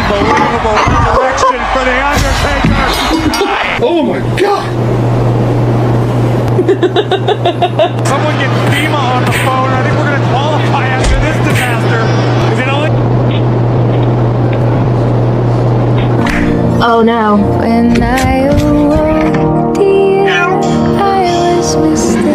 Unbelievable resurrection for The Undertaker. Oh my god! Someone get FEMA on the phone. I think we're going to qualify after this disaster. Is it only... Oh no. When I awoke, dear, I was mistaken.